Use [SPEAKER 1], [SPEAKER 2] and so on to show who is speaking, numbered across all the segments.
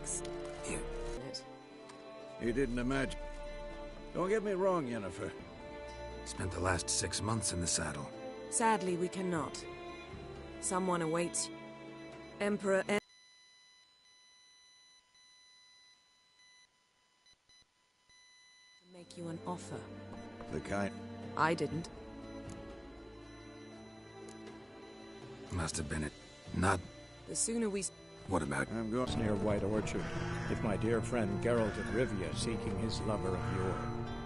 [SPEAKER 1] takes...
[SPEAKER 2] You...
[SPEAKER 3] You didn't imagine... Don't get me wrong, Yennefer.
[SPEAKER 2] Spent the last 6 months in the saddle.
[SPEAKER 1] Sadly, we cannot. Someone awaits you. Emperor... to make you an offer.
[SPEAKER 3] The kind...
[SPEAKER 1] I didn't.
[SPEAKER 2] Must have been it. Not...
[SPEAKER 1] The sooner we...
[SPEAKER 2] What about...
[SPEAKER 3] I'm going...
[SPEAKER 4] Near White Orchard, with my dear friend Geralt of Rivia seeking his lover of yore,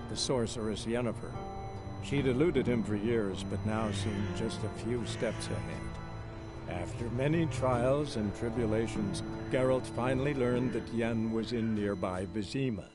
[SPEAKER 4] the sorceress Yennefer. She'd eluded him for years, but now seemed just a few steps ahead. After many trials and tribulations, Geralt finally learned that Yen was in nearby Vizima.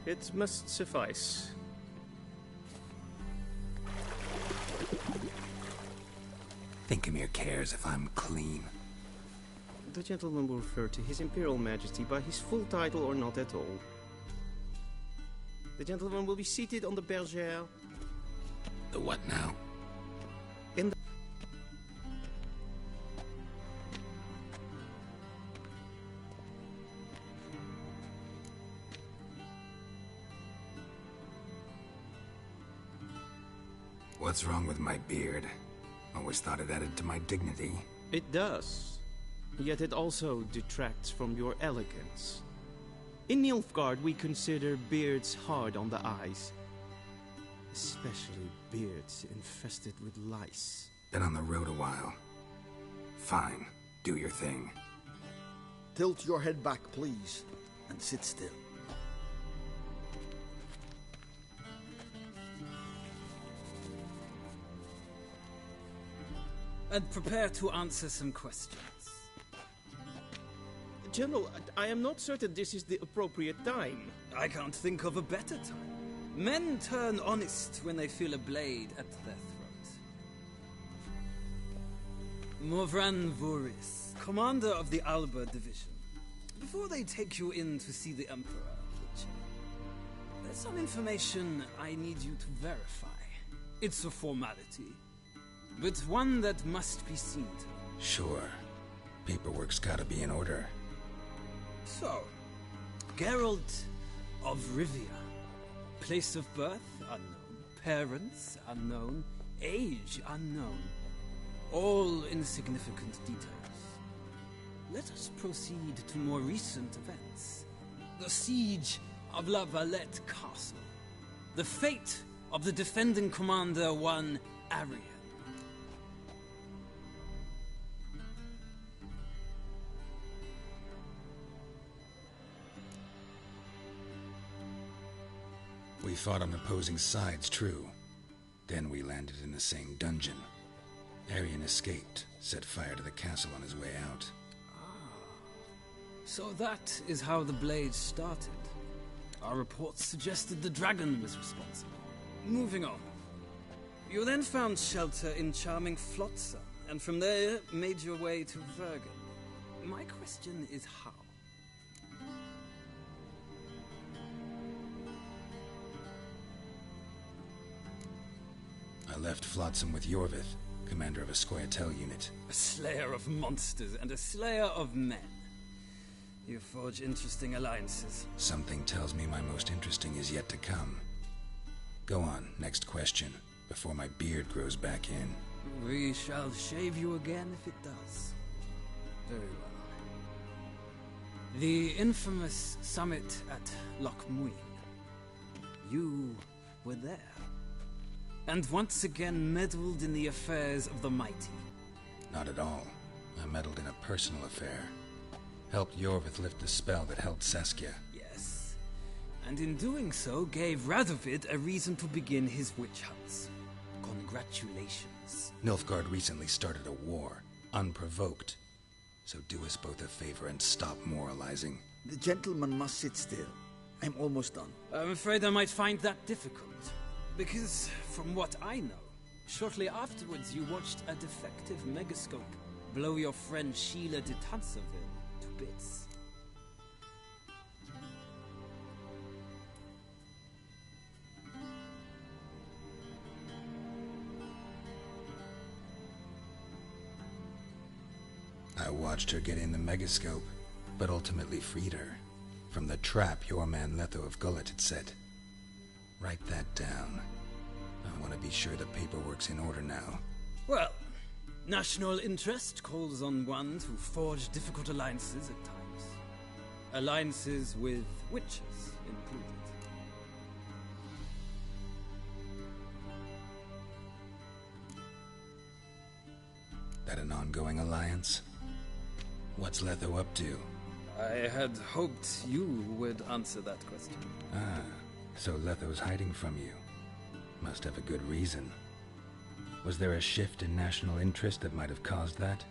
[SPEAKER 5] It must suffice.
[SPEAKER 2] Thinkamere cares if I'm clean.
[SPEAKER 5] The gentleman will refer to His Imperial Majesty by his full title or not at all. The gentleman will be seated on the bergère.
[SPEAKER 2] The what now?
[SPEAKER 5] In the...
[SPEAKER 2] What's wrong with my beard? Always thought it added to my dignity.
[SPEAKER 5] It does. Yet it also detracts from your elegance. In Nilfgaard, we consider beards hard on the eyes. Especially beards infested with lice.
[SPEAKER 2] Been on the road a while. Fine. Do your thing.
[SPEAKER 6] Tilt your head back, please, and sit still.
[SPEAKER 7] And prepare to answer some questions.
[SPEAKER 5] General, I am not certain this is the appropriate time.
[SPEAKER 7] I can't think of a better time. Men turn honest when they feel a blade at their throat. Morvran Voorhis, commander of the Alba Division. Before they take you in to see the Emperor, there's some information I need you to verify. It's a formality, but one that must be seen to.
[SPEAKER 2] Sure. Paperwork's gotta be in order.
[SPEAKER 7] So, Geralt of Rivia. Place of birth, unknown. Parents, unknown. Age, unknown. All insignificant details. Let us proceed to more recent events. The siege of La Valette Castle. The fate of the defending commander, one Arian.
[SPEAKER 2] We fought on opposing sides, true. Then we landed in the same dungeon. Arian escaped, set fire to the castle on his way out.
[SPEAKER 7] So that is how the Blade started. Our reports suggested the dragon was responsible. Moving on. You then found shelter in charming Flotsam, and from there made your way to Vergen. My question is how?
[SPEAKER 2] I left Flotsam with Yorvith, commander of a Scoia'tael unit.
[SPEAKER 7] A slayer of monsters and a slayer of men. You forge interesting alliances.
[SPEAKER 2] Something tells me my most interesting is yet to come. Go on, next question, before my beard grows back in.
[SPEAKER 7] We shall shave you again if it does. Very well. The infamous summit at Loch Muin. You were there. And once again meddled in the affairs of the mighty.
[SPEAKER 2] Not at all. I meddled in a personal affair. Helped Yorvith lift the spell that held Saskia.
[SPEAKER 7] Yes. And in doing so, gave Radovid a reason to begin his witch hunts. Congratulations.
[SPEAKER 2] Nilfgaard recently started a war, unprovoked. So do us both a favor and stop moralizing.
[SPEAKER 6] The gentleman must sit still. I'm almost done.
[SPEAKER 7] I'm afraid I might find that difficult. Because, from what I know, shortly afterwards you watched a defective megascope blow your friend Sheila de Tanserville to bits.
[SPEAKER 2] I watched her get in the megascope, but ultimately freed her from the trap your man Letho of Gullet had set. Write that down. I want to be sure the paperwork's in order now.
[SPEAKER 7] Well, national interest calls on one to forge difficult alliances at times. Alliances with witches included.
[SPEAKER 2] That an ongoing alliance? What's Letho up to?
[SPEAKER 7] I had hoped you would answer that question.
[SPEAKER 2] Ah, so Letho's hiding from you. Must have a good reason. Was there a shift in national interest that might have caused that?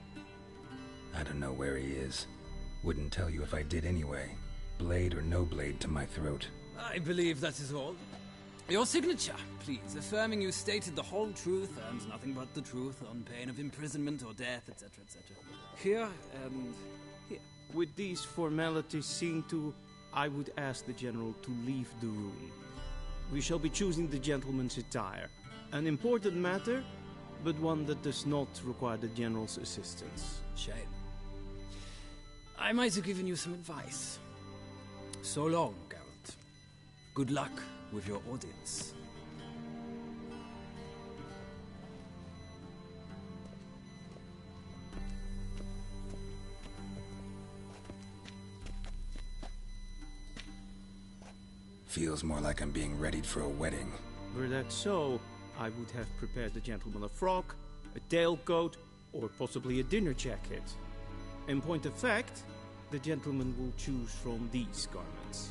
[SPEAKER 2] I don't know where he is. Wouldn't tell you if I did anyway. Blade or no blade to my throat.
[SPEAKER 7] I believe that is all. Your signature, please, affirming you stated the whole truth and nothing but the truth on pain of imprisonment or death, etc., etc. Here and here.
[SPEAKER 5] With these formalities seen to, I would ask the General to leave the room. We shall be choosing the gentleman's attire. An important matter, but one that does not require the General's assistance.
[SPEAKER 7] Shame. I might have given you some advice. So long, Geralt. Good luck with your audience.
[SPEAKER 2] Feels more like I'm being readied for a wedding.
[SPEAKER 5] Were that so, I would have prepared the gentleman a frock, a tailcoat, or possibly a dinner jacket. In point of fact, the gentleman will choose from these garments.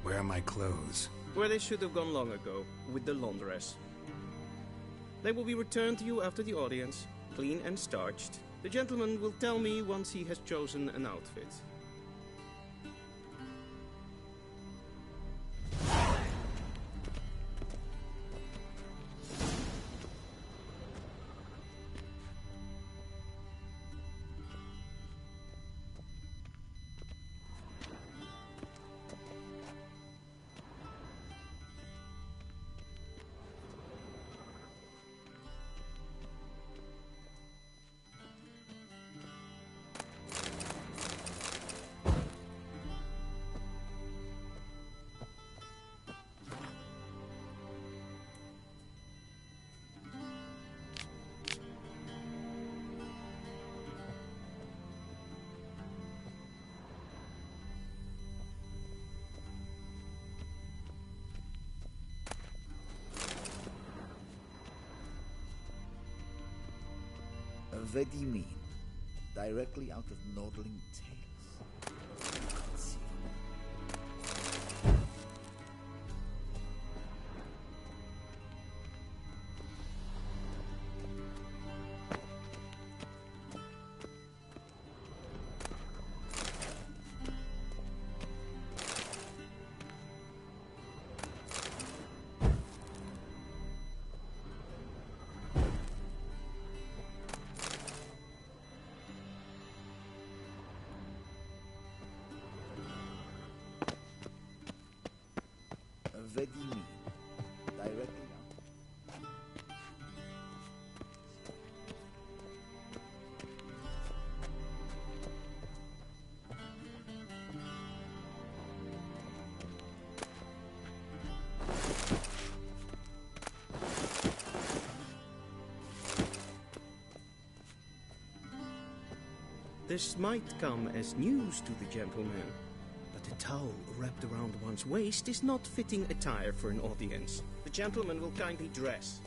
[SPEAKER 2] Where are my clothes?
[SPEAKER 5] Where they should have gone long ago, with the laundress. They will be returned to you after the audience, clean and starched. The gentleman will tell me once he has chosen an outfit.
[SPEAKER 6] Vedimin, directly out of Nordling Tales. Inconceivable. Vedimin, directly out.
[SPEAKER 5] This might come as news to the gentleman, but a towel wrapped around one's waist is not fitting attire for an audience. The gentleman will kindly dress.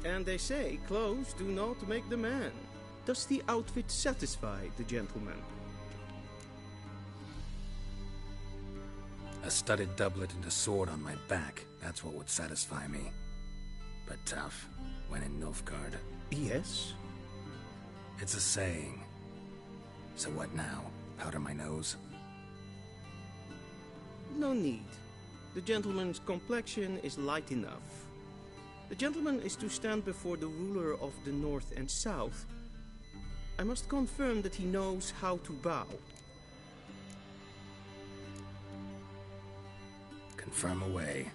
[SPEAKER 5] And they say clothes do not make the man. Does the outfit satisfy the gentleman?
[SPEAKER 2] A studded doublet and a sword on my back, that's what would satisfy me. But tough, when in Nilfgaard.
[SPEAKER 5] Yes.
[SPEAKER 2] It's a saying. So what now? Powder my nose?
[SPEAKER 5] No need. The gentleman's complexion is light enough. The gentleman is to stand before the ruler of the North and South. I must confirm that he knows how to bow.
[SPEAKER 2] Confirm away.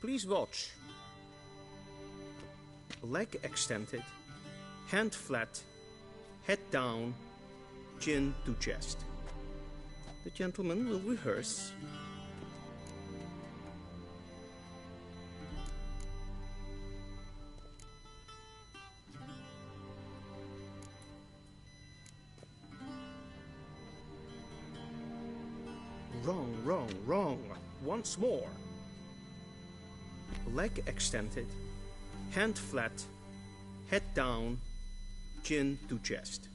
[SPEAKER 5] Please watch. Leg extended, hand flat, head down, chin to chest. The gentleman will rehearse. Wrong, wrong, wrong. Once more. Leg extended, hand flat, head down, chin to chest.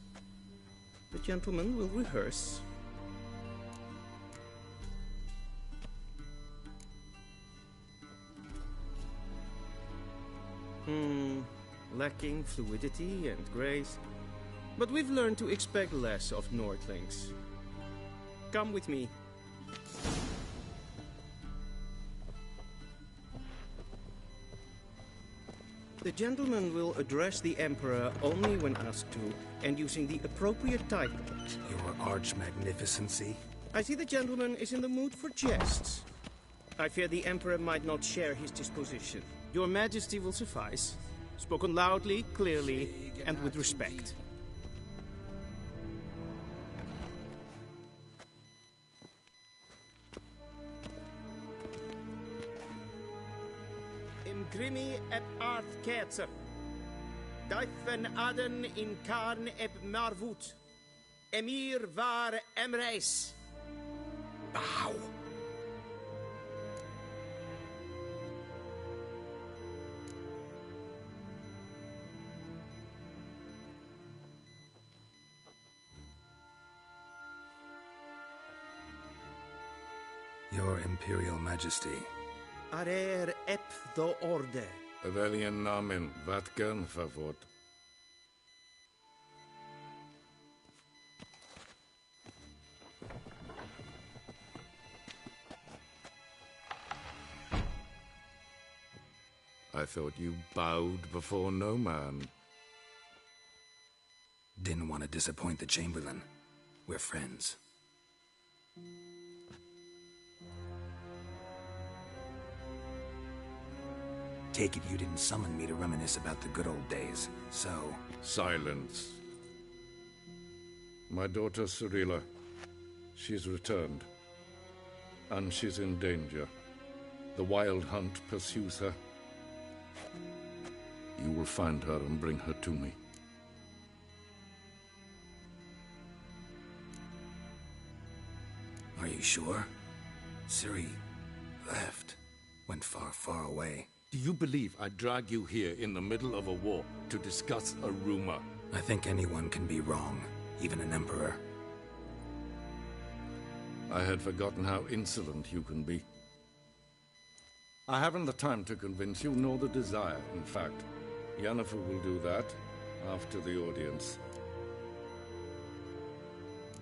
[SPEAKER 5] The gentleman will rehearse. Lacking fluidity and grace. But we've learned to expect less of Nordlings. Come with me. The gentleman will address the Emperor only when asked to, and using the appropriate title.
[SPEAKER 2] Your Arch-Magnificency?
[SPEAKER 5] I see the gentleman is in the mood for jests. I fear the Emperor might not share his disposition. Your Majesty will suffice. Spoken loudly, clearly, and with respect. Imgrimi eb Arth Kerzer. Duifen Aden in Karn eb Marvut. Emir var Emreis.
[SPEAKER 2] Bow! Your Imperial Majesty.
[SPEAKER 5] Arer ep the orde.
[SPEAKER 8] Welchen Namen? Wat gern verwort? I thought you bowed before no man.
[SPEAKER 2] Didn't want to disappoint the Chamberlain. We're friends. Take it you didn't summon me to reminisce about the good old days, so...
[SPEAKER 8] Silence. My daughter Cirilla, she's returned. And she's in danger. The Wild Hunt pursues her. You will find her and bring her to me.
[SPEAKER 2] Are you sure? Ciri left. Went far, far away.
[SPEAKER 8] Do you believe I drag you here in the middle of a war to discuss a rumor?
[SPEAKER 2] I think anyone can be wrong, even an emperor.
[SPEAKER 8] I had forgotten how insolent you can be. I haven't the time to convince you, nor the desire, in fact. Yennefer will do that after the audience.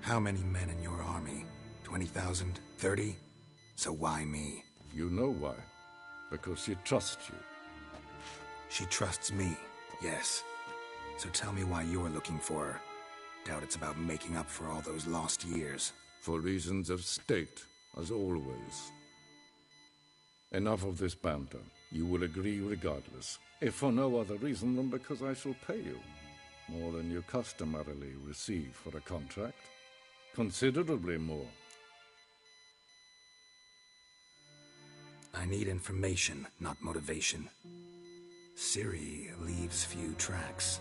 [SPEAKER 2] How many men in your army? 20,000? 30? So why me?
[SPEAKER 8] You know why. Because she trusts you.
[SPEAKER 2] She trusts me, yes. So tell me why you're looking for her. Doubt it's about making up for all those lost years.
[SPEAKER 8] For reasons of state, as always. Enough of this banter. You will agree regardless. If for no other reason than because I shall pay you. More than you customarily receive for a contract. Considerably more.
[SPEAKER 2] I need information, not motivation. Ciri leaves few tracks.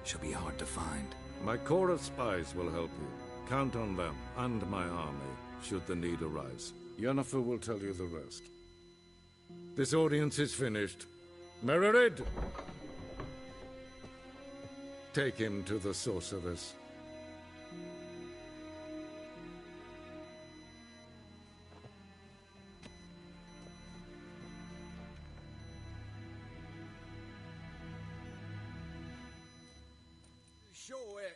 [SPEAKER 2] She'll be hard to find.
[SPEAKER 8] My corps of spies will help you. Count on them, and my army, should the need arise. Yennefer will tell you the rest. This audience is finished. Mererid! Take him to the sorceress.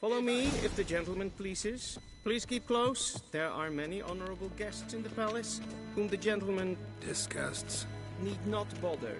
[SPEAKER 5] Follow me, if the gentleman pleases. Please keep close. There are many honorable guests in the palace, whom the gentleman
[SPEAKER 2] Disgusts.
[SPEAKER 5] need not bother.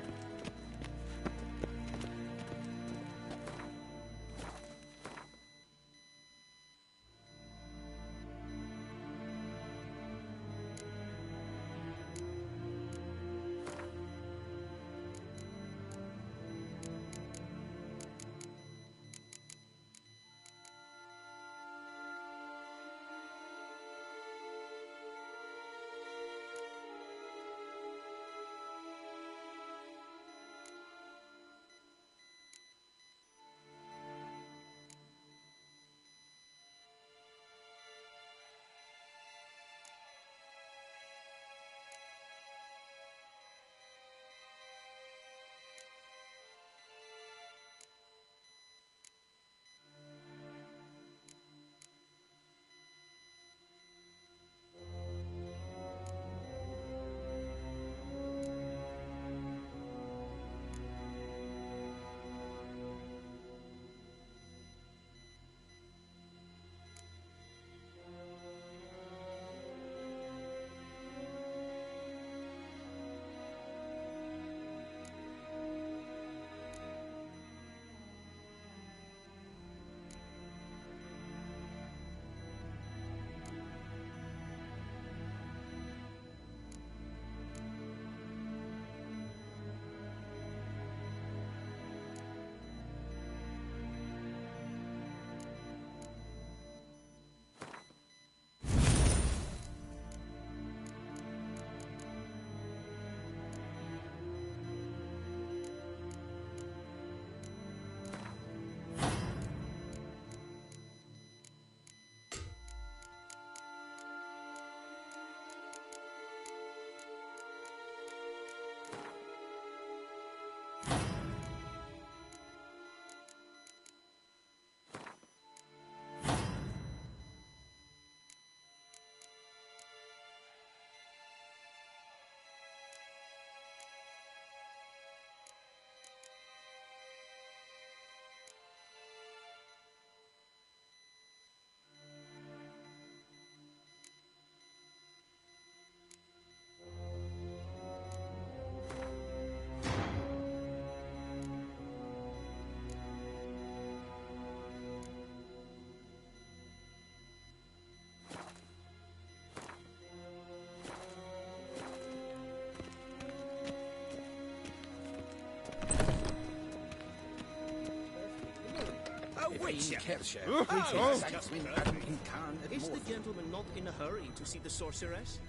[SPEAKER 5] Is the gentleman not in a hurry to see the sorceress?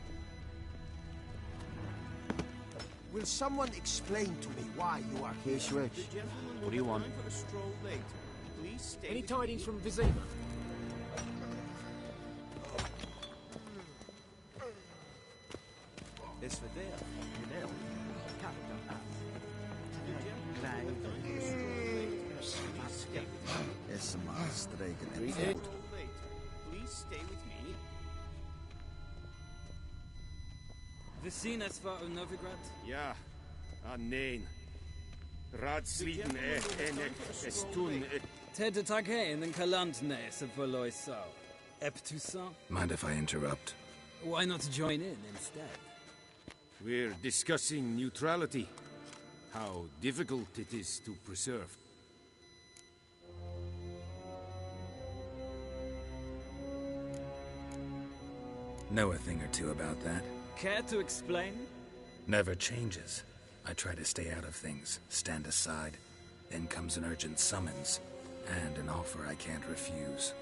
[SPEAKER 6] Will someone explain to me why you are here?
[SPEAKER 5] What do you want? For a stroll later. Please stay.
[SPEAKER 9] Any tidings from Vizima?
[SPEAKER 5] Es vedere. Please stay with me.
[SPEAKER 7] We zien es voor Novigrad?
[SPEAKER 10] Ja, nee. Raadsliden enek es tun.
[SPEAKER 7] Tede tag heen en kalant nes of Valois so. Ep Toussaint?
[SPEAKER 2] Mind if I interrupt?
[SPEAKER 7] Why not join in instead?
[SPEAKER 10] We're discussing neutrality. How difficult it is to preserve.
[SPEAKER 2] Know a thing or two about that?
[SPEAKER 7] Care to explain?
[SPEAKER 2] Never changes. I try to stay out of things, stand aside. Then comes an urgent summons, and an offer I can't refuse.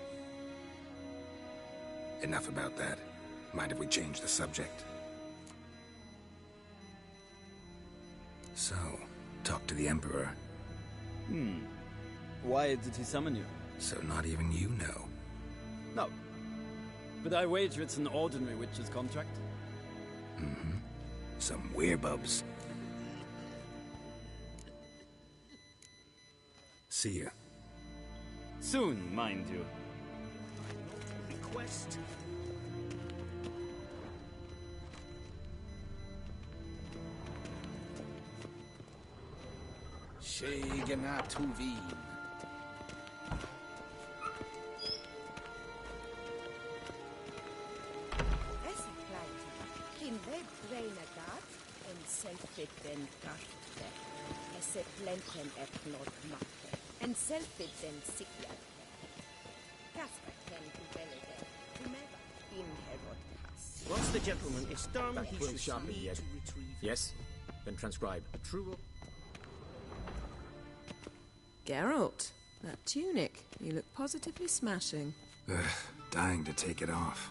[SPEAKER 2] Enough about that. Mind if we change the subject? So, talk to the Emperor.
[SPEAKER 7] Why did he summon you?
[SPEAKER 2] So not even you know.
[SPEAKER 7] No. But I wager it's an ordinary witch's contract.
[SPEAKER 2] Some werebubs. See ya.
[SPEAKER 5] Soon, mind you.
[SPEAKER 10] Request.
[SPEAKER 7] Shegena Tuvin.
[SPEAKER 9] Selvfitten krafte, esse plenten etnod matte, en selvfitten sikjad. Kasper ken kubelede, kumeva inherod kas.
[SPEAKER 5] Once the gentleman is done,
[SPEAKER 11] That
[SPEAKER 5] he
[SPEAKER 11] quill
[SPEAKER 5] should
[SPEAKER 11] sharpened
[SPEAKER 5] need
[SPEAKER 11] yet?
[SPEAKER 5] to retrieve...
[SPEAKER 11] Yes? Then transcribe. A true...
[SPEAKER 1] Geralt, that tunic. You look positively smashing.
[SPEAKER 2] Ugh, dying to take it off.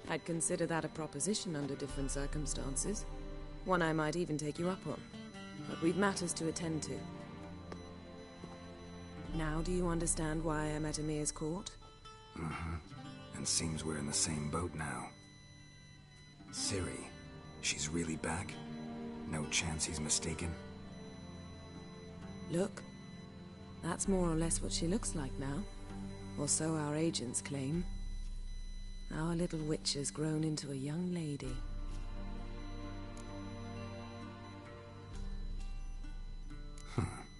[SPEAKER 1] I'd consider that a proposition under different circumstances. One I might even take you up on. But we've matters to attend to. Now do you understand why I'm at Emir's court?
[SPEAKER 2] Mm-hmm. And seems we're in the same boat now. Ciri, she's really back? No chance he's mistaken?
[SPEAKER 1] Look. That's more or less what she looks like now. Or so our agents claim. Our little witch has grown into a young lady.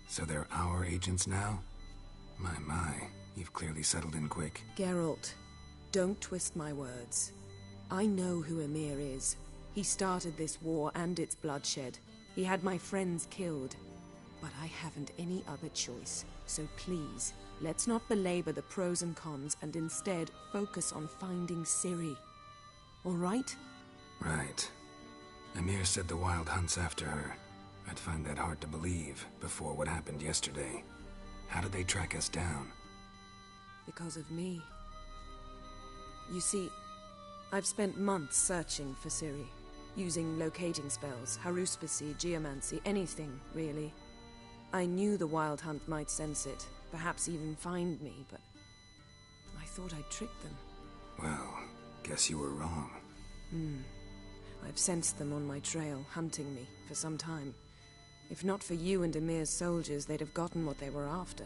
[SPEAKER 2] So they're our agents now? My, you've clearly settled in quick.
[SPEAKER 1] Geralt, don't twist my words. I know who Emir is. He started this war and its bloodshed. He had my friends killed. But I haven't any other choice. So please, let's not belabor the pros and cons and instead focus on finding Ciri. All right?
[SPEAKER 2] Right. Emir said the Wild Hunt's after her. I'd find that hard to believe before what happened yesterday. How did they track us down?
[SPEAKER 1] Because of me. You see, I've spent months searching for Ciri, using locating spells, haruspicy, geomancy, anything, really. I knew the Wild Hunt might sense it, perhaps even find me, but I thought I'd tricked them.
[SPEAKER 2] Well, guess you were wrong.
[SPEAKER 1] I've sensed them on my trail, hunting me, for some time. If not for you and Emir's soldiers, they'd have gotten what they were after.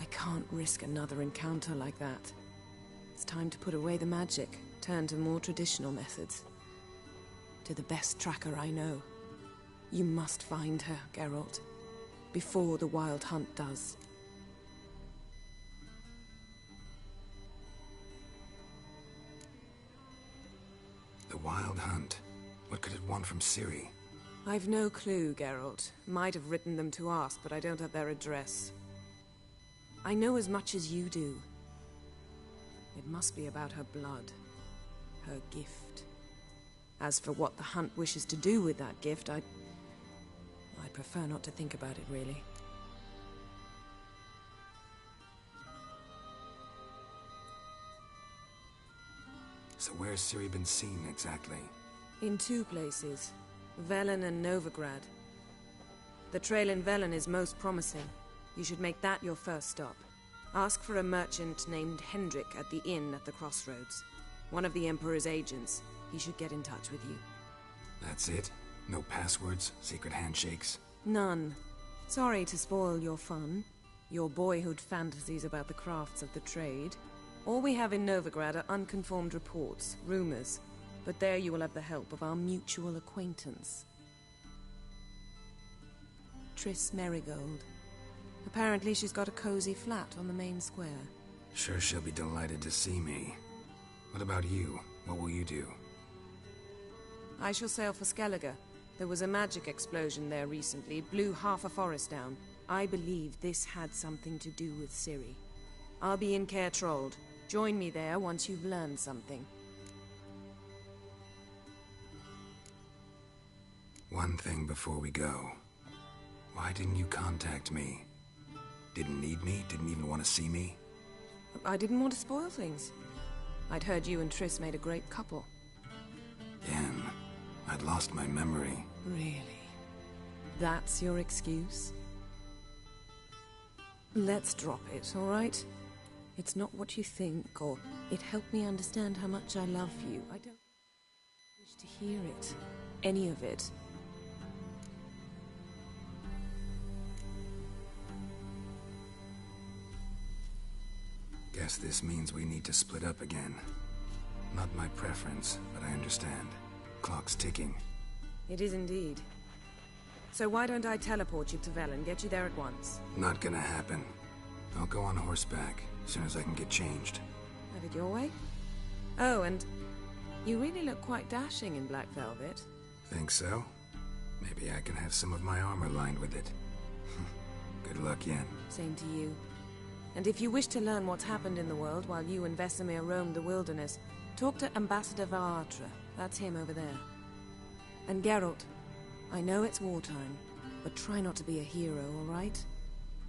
[SPEAKER 1] I can't risk another encounter like that. It's time to put away the magic, turn to more traditional methods. To the best tracker I know. You must find her, Geralt. Before the Wild Hunt does.
[SPEAKER 2] The Wild Hunt? What could it want from Ciri?
[SPEAKER 1] I've no clue, Geralt. Might have written them to ask, but I don't have their address. I know as much as you do. It must be about her blood. Her gift. As for what the Hunt wishes to do with that gift, I'd prefer not to think about it, really.
[SPEAKER 2] So where's Ciri been seen, exactly?
[SPEAKER 1] In two places. Velen and Novigrad. The trail in Velen is most promising. You should make that your first stop. Ask for a merchant named Hendrik at the inn at the crossroads. One of the Emperor's agents. He should get in touch with you.
[SPEAKER 2] That's it? No passwords? Secret handshakes?
[SPEAKER 1] None. Sorry to spoil your fun. Your boyhood fantasies about the crafts of the trade. All we have in Novigrad are unconfirmed reports, rumors. But there you will have the help of our mutual acquaintance. Triss Merigold. Apparently she's got a cozy flat on the main square.
[SPEAKER 2] Sure she'll be delighted to see me. What about you? What will you do?
[SPEAKER 1] I shall sail for Skellige. There was a magic explosion there recently, blew half a forest down. I believe this had something to do with Ciri. I'll be in Caer Trolde. Join me there once you've learned something.
[SPEAKER 2] One thing before we go. Why didn't you contact me? Didn't need me? Didn't even want to see me?
[SPEAKER 1] I didn't want to spoil things. I'd heard you and Triss made a great couple.
[SPEAKER 2] Yen, I'd lost my memory.
[SPEAKER 1] Really? That's your excuse? Let's drop it, all right? It's not what you think, or it helped me understand how much I love you. I don't wish to hear it. Any of it.
[SPEAKER 2] Guess this means we need to split up again. Not my preference, but I understand. Clock's ticking.
[SPEAKER 1] It is indeed. So why don't I teleport you to Velen, get you there at once?
[SPEAKER 2] Not gonna happen. I'll go on horseback, as soon as I can get changed.
[SPEAKER 1] Have it your way? Oh, and you really look quite dashing in black velvet.
[SPEAKER 2] Think so? Maybe I can have some of my armor lined with it. Good luck, Yen.
[SPEAKER 1] Same to you. And if you wish to learn what's happened in the world while you and Vesemir roamed the wilderness, talk to Ambassador Varatra. That's him over there. And Geralt, I know it's wartime, but try not to be a hero, all right?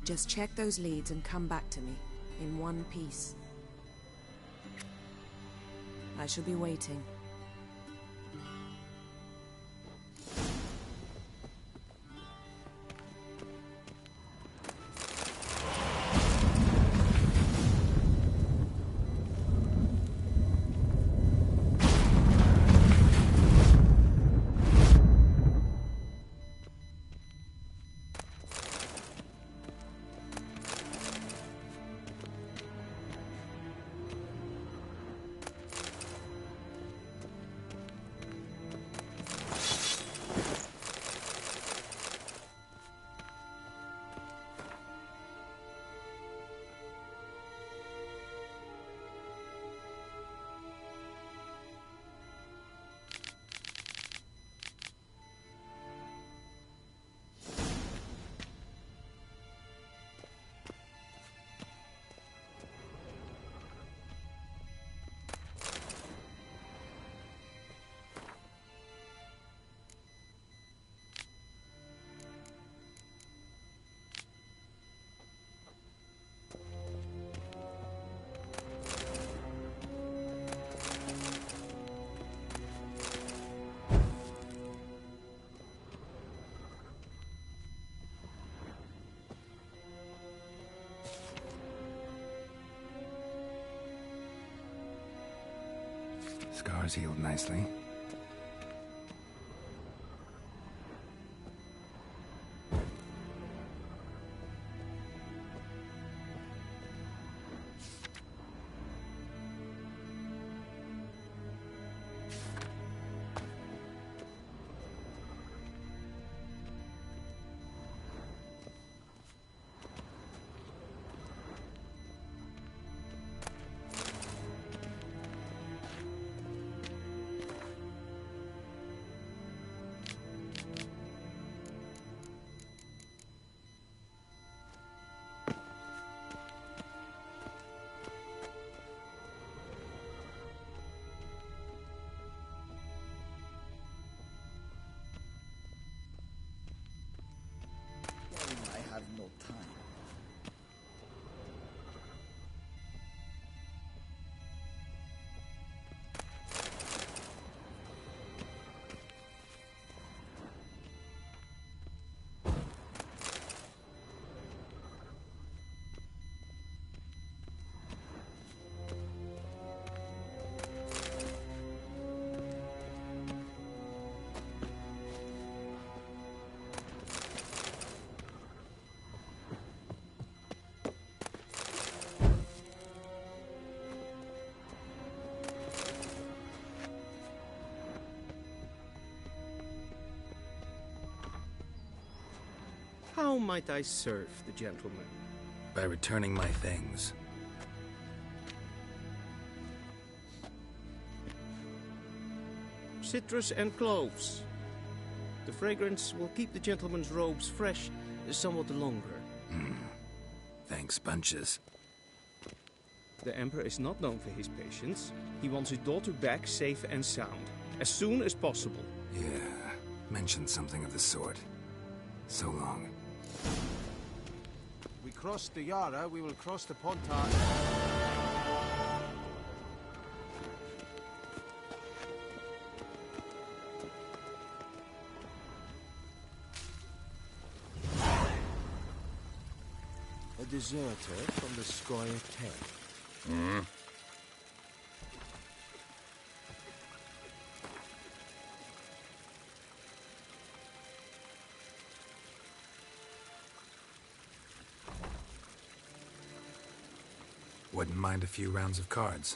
[SPEAKER 1] Just check those leads and come back to me, in one piece. I shall be waiting.
[SPEAKER 2] Scars healed nicely.
[SPEAKER 6] I have no time.
[SPEAKER 5] How might I serve the gentleman?
[SPEAKER 2] By returning my things.
[SPEAKER 5] Citrus and cloves. The fragrance will keep the gentleman's robes fresh somewhat longer.
[SPEAKER 2] Thanks, bunches.
[SPEAKER 5] The Emperor is not known for his patience. He wants his daughter back safe and sound, as soon as possible.
[SPEAKER 2] Yeah, mentioned something of the sort. So long.
[SPEAKER 10] We crossed the Yara, we will cross the Pontar. A deserter from the Scoia Tent.
[SPEAKER 2] Wouldn't mind a few rounds of cards.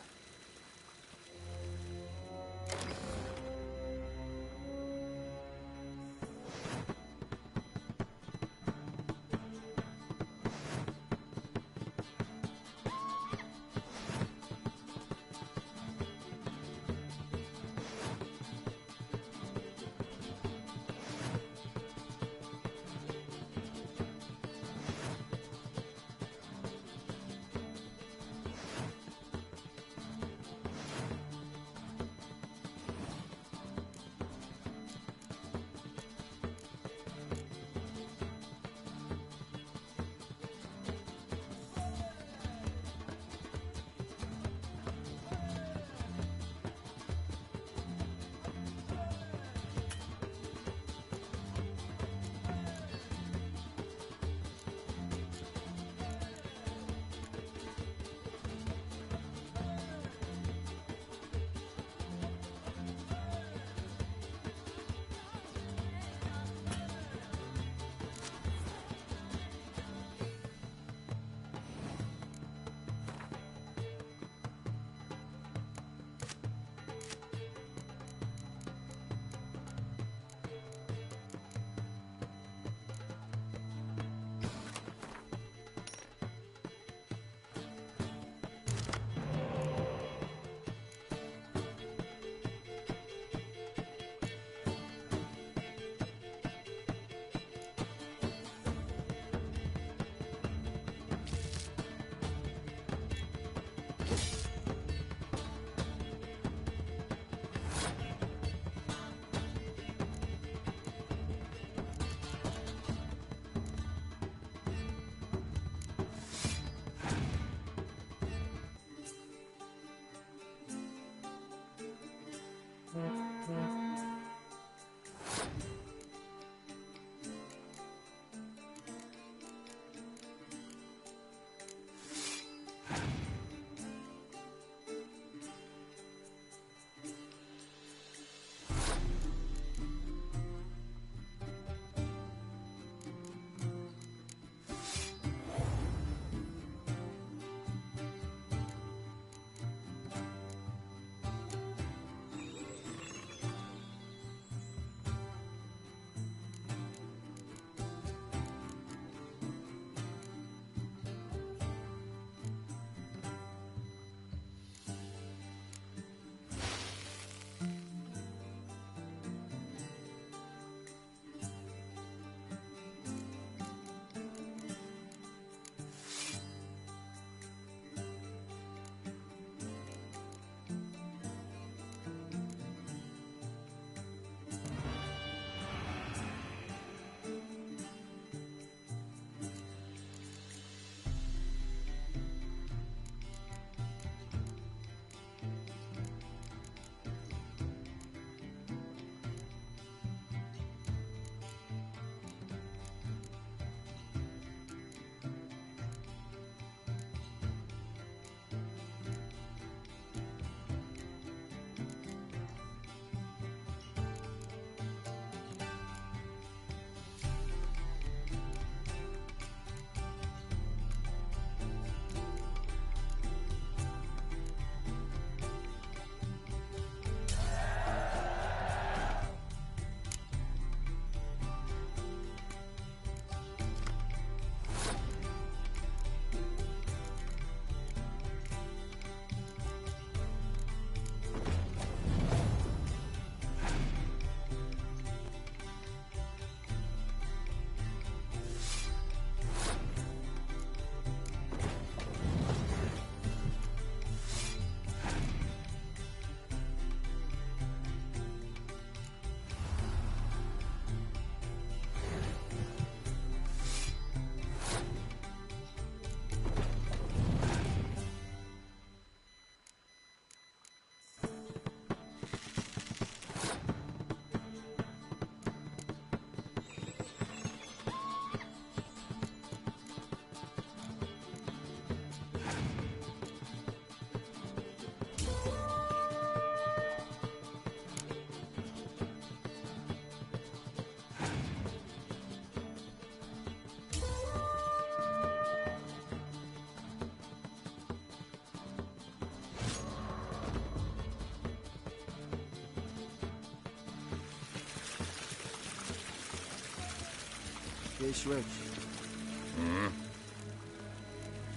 [SPEAKER 6] place rich.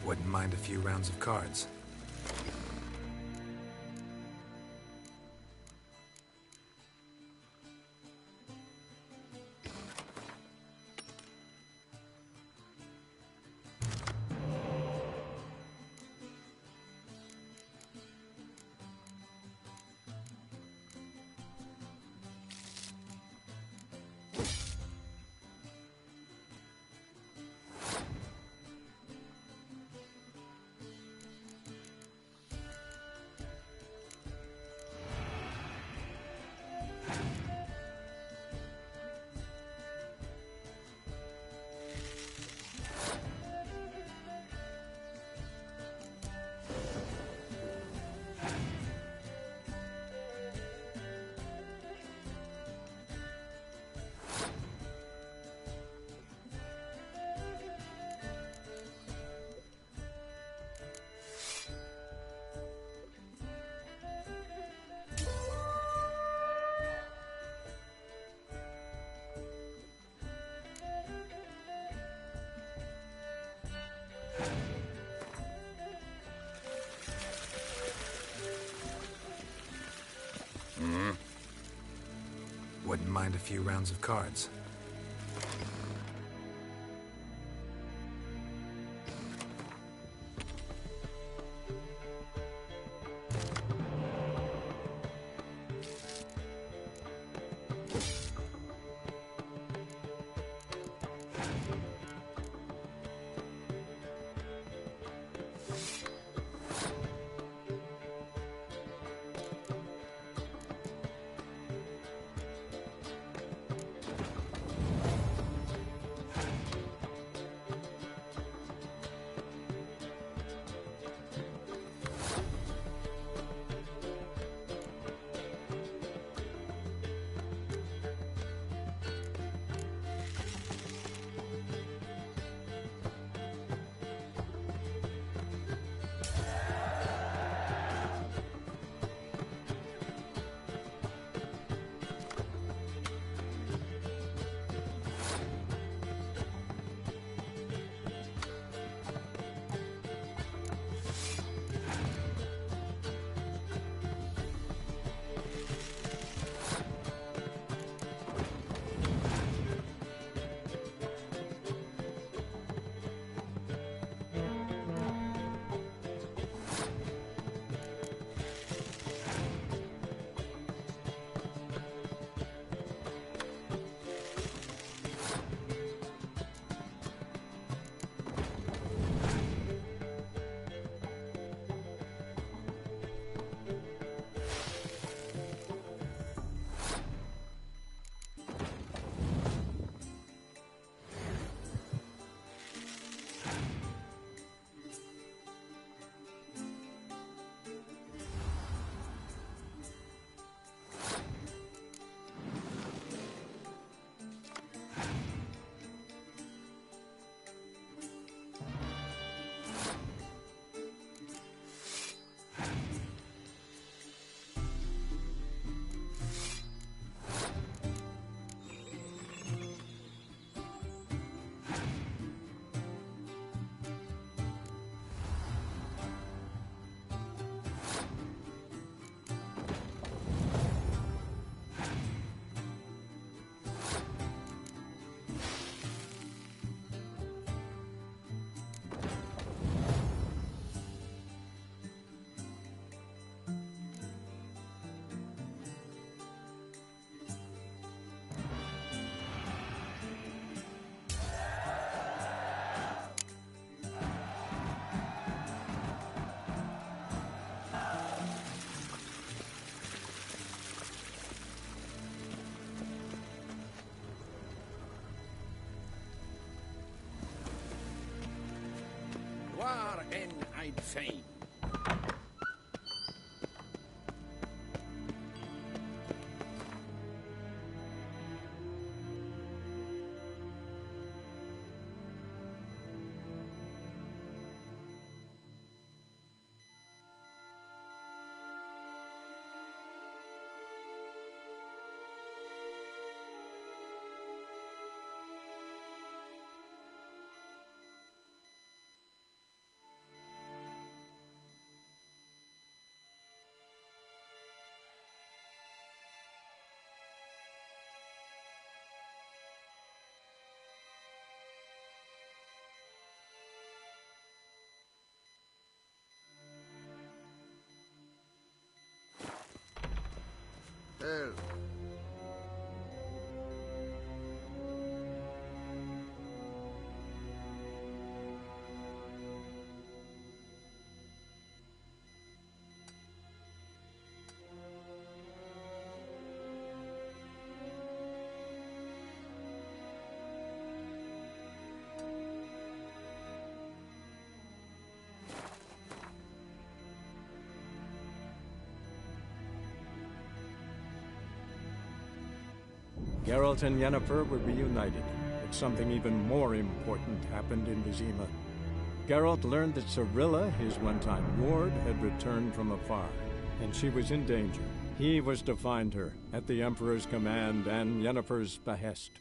[SPEAKER 2] Wouldn't mind a few rounds of cards. Wouldn't mind a few rounds of cards.
[SPEAKER 3] War en ein Fein.
[SPEAKER 6] Hell.
[SPEAKER 4] Geralt and Yennefer were reunited, but something even more important happened in Vizima. Geralt learned that Cirilla, his one-time ward, had returned from afar, and she was in danger. He was to find her, at the Emperor's command and Yennefer's behest.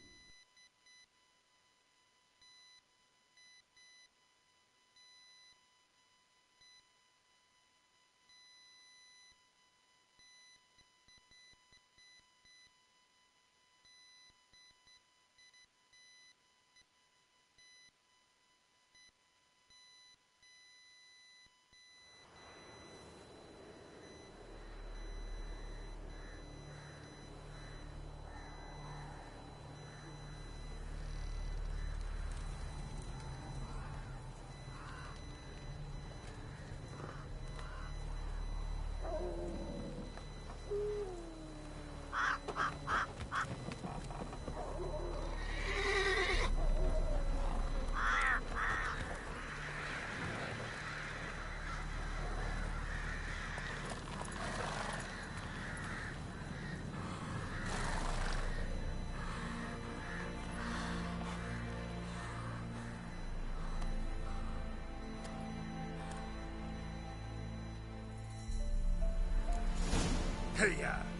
[SPEAKER 10] Hey-ya!